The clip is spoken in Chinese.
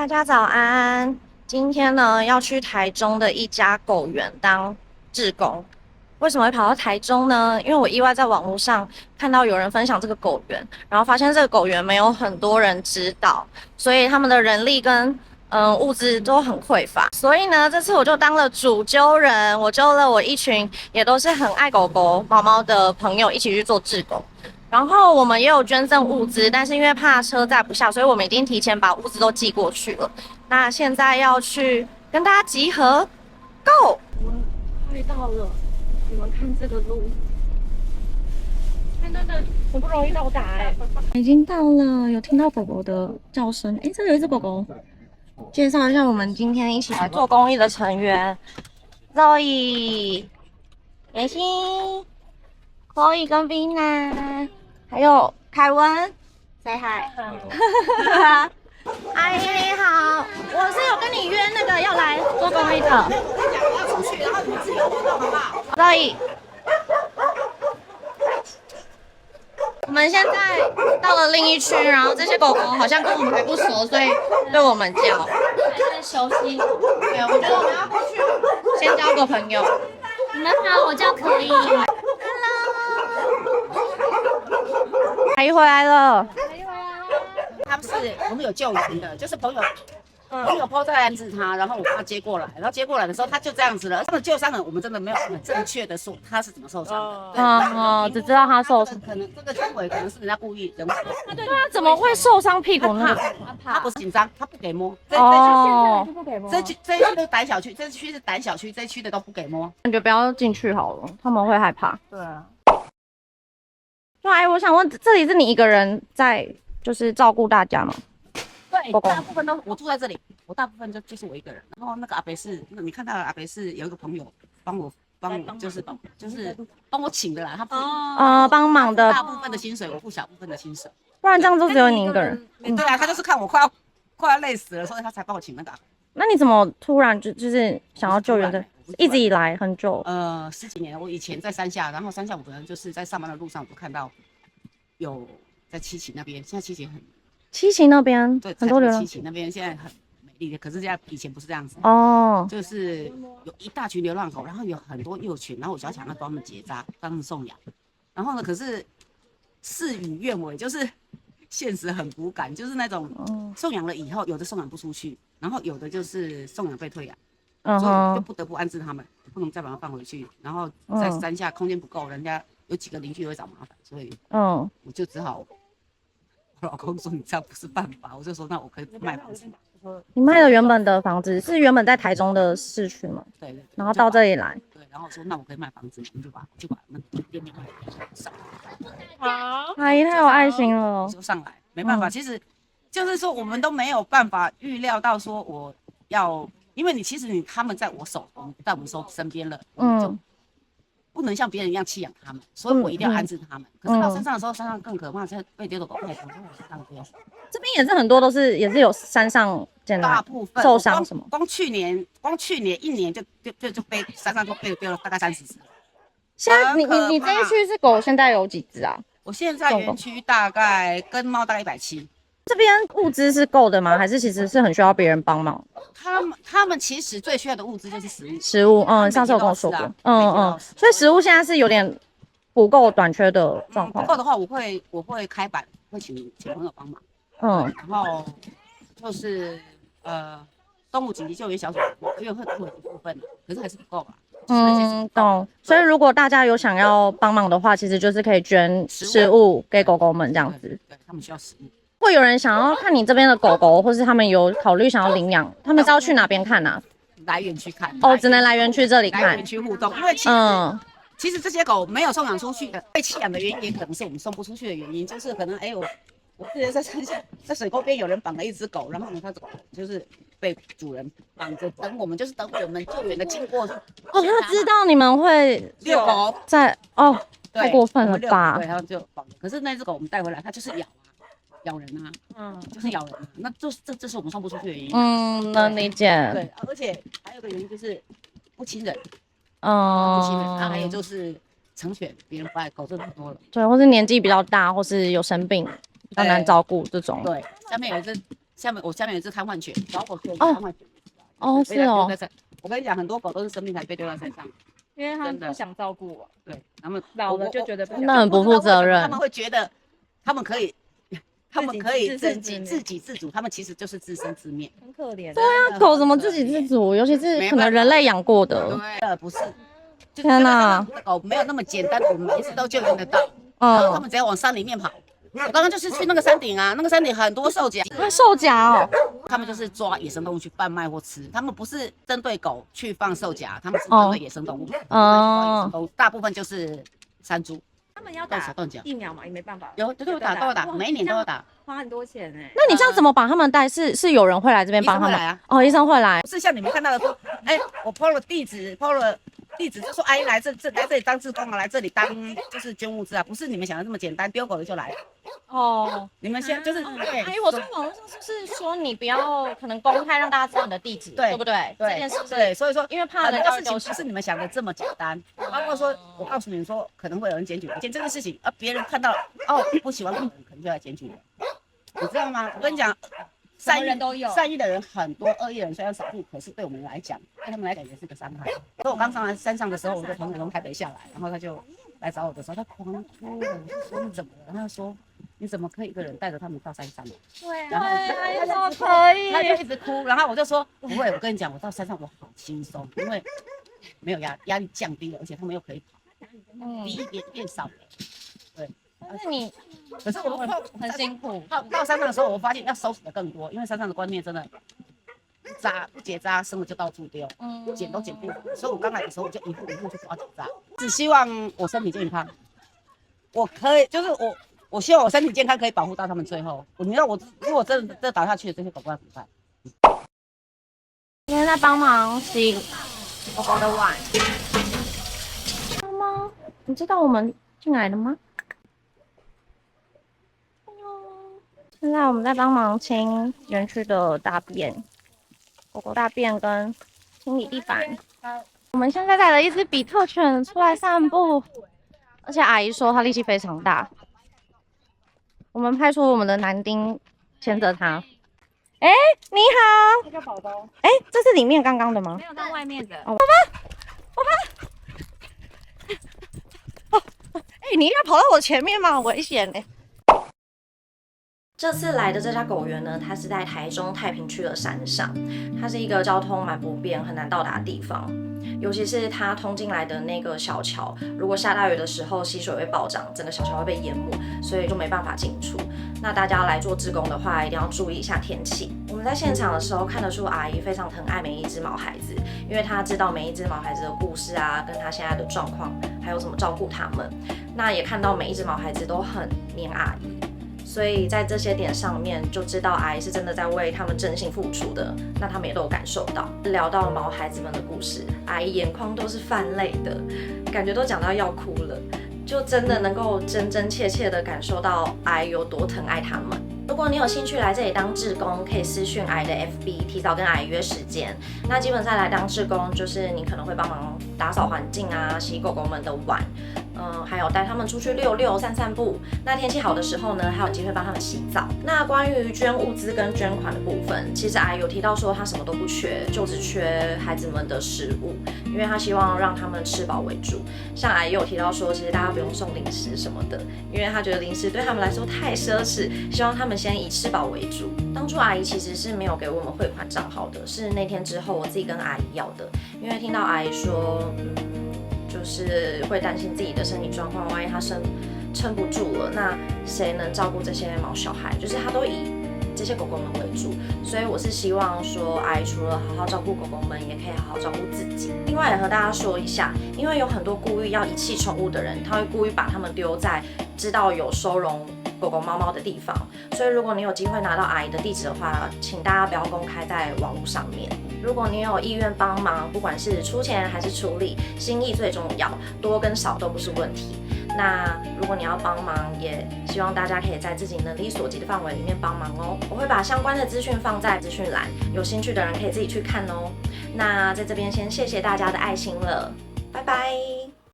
大家早安！今天呢要去台中的一家狗园当志工。为什么会跑到台中呢？因为我意外在网络上看到有人分享这个狗园，然后发现这个狗园没有很多人知道，所以他们的人力跟物资都很匮乏。所以呢，这次我就当了主揪人，我揪了我一群也都是很爱狗狗、猫猫的朋友一起去做志工。然后我们也有捐赠物资，但是因为怕车载不下，所以我们已经提前把物资都寄过去了。那现在要去跟大家集合 ，Go！ 我们快到了，你们看这个路，真的很不容易到达已经到了，有听到狗狗的叫声。这有一只狗狗。介绍一下我们今天一起来做公益的成员 ：Zoe、妍希、Chloe 跟 Vina。还有凯文 ，say hi。阿姨你好，我是有跟你约那个要来做公益的。我要出去，然后你们自由活动，好不好？所以，我们现在到了另一区，然后这些狗狗好像跟我们还不熟，所以对我们叫。在熟悉。对，我觉得我们要过去先交个朋友。你们好，我叫可以。阿姨回来了。他们是我们有救援的，就是朋友 PO 在安置他，然后我把他接过来，然后接过来的时候他就这样子了。他们救伤人，我们真的没有很正确的说他是怎么受伤的。只知道他受伤。可能这个轻微可能是人家故意人为。对啊，怎么会受伤屁股呢？他不是紧张，他不给摸。哦，这一区都胆小区，这区是胆小区，这一区的都不给摸。感觉不要进去好了，他们会害怕。对啊。对，我想问，这里是你一个人在就是照顾大家吗？对，大部分都我住在这里，我大部分就是我一个人。然后那个阿北是，你看到的阿北是有一个朋友帮我就是帮我请的啦，他帮忙的大部分的薪水，我付小部分的薪水。不然这样就只有你一个人。对啊，他就是看我快要累死了，所以他才帮我请那个阿北。那你怎么突然就是想要救援的？一直以来很久。10几年。我以前在山下，然后山下我可能就是在上班的路上，我就看到有在七期那边，现在七期七期那边对很多流浪。七期那边现在很美丽的，可是现在以前不是这样子哦。就是有一大群流浪狗，然后有很多幼群，然后我就想要帮他们结扎，帮他们送养。然后呢，可是事与愿违，就是现实很骨感，就是那种送养了以后，有的送养不出去，然后有的就是送养被退养。所以就不得不安置他们，不能再把它放回去。然后在山下空间不够，人家有几个邻居会找麻烦，所以我就只好，我老公说你这样不是办法，我就说那我可以卖房子。你卖了原本的房子，是原本在台中的市区吗？对。然后到这里来。对，然后我说那我可以卖房子，我就把那个店面卖上来。好，阿姨太有爱心了。就上来，没办法，其实就是说我们都没有办法预料到说我要。因为其实他们在我们身边了，就不能像别人一样弃养他们，所以我一定要安置他们。可是到山上的时候，山上更可怕，现在被丢的狗太多，这边也是很多都是也是有山上捡来，大部分受伤什么。光去年1年就被山上都被丢了大概30只。现在你这一区是狗现在有几只啊？我现在园区大概跟猫大概170。这边物资是够的吗？还是其实是很需要别人帮忙？他们其实最需要的物资就是食物。食物，上次有跟我说过，所以食物现在是有点不够短缺的状况。不够的话，我会开板，会请朋友帮忙。然后就是动物紧急救援小组，因为会有一部分，可是还是不够啦。懂。所以如果大家有想要帮忙的话，其实就是可以捐食物给狗狗们这样子。对，他们需要食物。会有人想要看你这边的狗狗，或是他们有考虑想要领养，他们是要去哪边看啊？来园区看。只能来园区这里看。来园区互动，因为其实这些狗没有送养出去的，被弃养的原因也可能是我们送不出去的原因，就是可能我之前在山下，在水沟边有人绑了一只狗，然后呢，它就是被主人绑着，等我们救援的经过。他知道你们会遛狗在太过分了吧？对，然后就绑。可是那只狗我们带回来，它就是咬人就是咬人那这是我们送不出去的原因。能理解。对，而且还有个原因就是不亲人，还有就是成犬，别人不爱，狗真的太多了。对，或是年纪比较大，或是有生病，比较难照顾这种。对，下面有一只我下面有一只看换犬，老狗就有哦看换犬。哦，是哦，我跟你讲，很多狗都是生病才被丢在山上。因为他们真的不想照顾我，对，他们老了就觉得不想那很不负责任他们会觉得他们可以自己自给自足，他们其实就是自生自灭。很可怜。对啊狗怎么自给自足？尤其是可能人类养过的。对，不是。天哪！狗没有那么简单，我们每一次都救援得到。然后他们只要往山里面跑。我刚刚就是去那个山顶啊，那个山顶很多兽夹，兽夹哦，他们就是抓野生动物去贩卖或吃，他们不是针对狗去放兽夹，他们是针对野生动物。大部分就是山猪。他们要打断手断脚疫苗嘛，也没办法。都有打，都有打，每一年都有打，花很多钱哎。那你这样怎么把他们带？是有人会来这边帮他们啊？哦，医生会来，不是像你们看到的说，我 PO 了地址就说阿姨来这里当志工啊，来这里当就是捐物资啊，不是你们想的这么简单，丢狗的就来了。哦，你们现在就是对。阿姨，我在网络上是说你不要可能公开让大家知道你的地址，对不对？对，这件事对，所以说因为怕人家事情不是你们想的这么简单，包括说我告诉你们说可能会有人检举这个事情，别人看到不喜欢狗的人可能就来检举人，你知道吗？我跟你讲。善意的人很多，恶意的人虽然少数，可是对我们来讲，对他们来讲也是个伤害。所以我刚上来山上的时候，我就从台北下来，然后他就来找我的时候，他狂哭了。我就说你怎么了？然后他说你怎么可以一个人带着他们到山上？对啊，然后他就一直哭，然后我就说不会，我跟你讲，我到山上我好轻松，因为没有压力降低了，而且他们又可以跑，敌意变少了。对。但是你，可是我很辛苦。到山上的时候，我发现要收拾的更多，因为山上的观念真的不结扎，生了就到处丢，捡都捡不完。所以我刚来的时候，我就一步一步去抓结扎，只希望我身体健康。我可以，就是我希望我身体健康可以保护到他们最后。你知道我如果真的倒下去了，这些狗狗要怎么办？今天在帮忙洗狗狗的碗。妈妈，你知道我们进来了吗？现在我们在帮忙清园区的大便，狗狗大便跟清理地板。我们现在带了一只比特犬出来散步，而且阿姨说它力气非常大。我们派出我们的男丁牵着它。你好。这叫宝宝。这是里面刚刚的吗？没有，在外面的。宝宝。你应该跑到我前面嘛，很危险呢。这次来的这家狗园呢，它是在台中太平区的山上，它是一个交通蛮不便、很难到达的地方。尤其是它通进来的那个小桥，如果下大雨的时候，溪水会暴涨，整个小桥会被淹没，所以就没办法进出。那大家来做志工的话，一定要注意一下天气。我们在现场的时候看得出阿姨非常疼爱每一只毛孩子，因为她知道每一只毛孩子的故事啊，跟她现在的状况，还有怎么照顾他们。那也看到每一只毛孩子都很黏阿姨。所以在这些点上面就知道阿姨是真的在为他们真心付出的，那他们也都有感受到。聊到毛孩子们的故事，阿姨眼眶都是泛泪的，感觉都讲到要哭了，就真的能够真真切切的感受到阿姨有多疼爱他们。如果你有兴趣来这里当志工，可以私讯阿姨的 FB， 提早跟阿姨约时间。那基本上来当志工，就是你可能会帮忙打扫环境啊，洗狗狗们的碗。还有带他们出去遛遛、散散步。那天气好的时候呢，还有机会帮他们洗澡。那关于捐物资跟捐款的部分，其实阿姨有提到说她什么都不缺，就只缺孩子们的食物，因为她希望让他们吃饱为主。像阿姨有提到说，其实大家不用送零食什么的，因为她觉得零食对他们来说太奢侈，希望他们先以吃饱为主。当初阿姨其实是没有给我们汇款账号的，是那天之后我自己跟阿姨要的，因为听到阿姨说，就是会担心自己的身体状况，万一他撑不住了，那谁能照顾这些毛小孩？就是他都以这些狗狗们为主，所以我是希望说，阿姨除了好好照顾狗狗们，也可以好好照顾自己。另外也和大家说一下，因为有很多故意要遗弃宠物的人，他会故意把它们丢在知道有收容狗狗、猫猫的地方，所以如果你有机会拿到阿姨的地址的话，请大家不要公开在网络上面。如果你有意愿帮忙，不管是出钱还是出力，心意最重要，多跟少都不是问题。那如果你要帮忙，也希望大家可以在自己能力所及的范围里面帮忙哦。我会把相关的资讯放在资讯栏，有兴趣的人可以自己去看哦。那在这边先谢谢大家的爱心了，拜拜。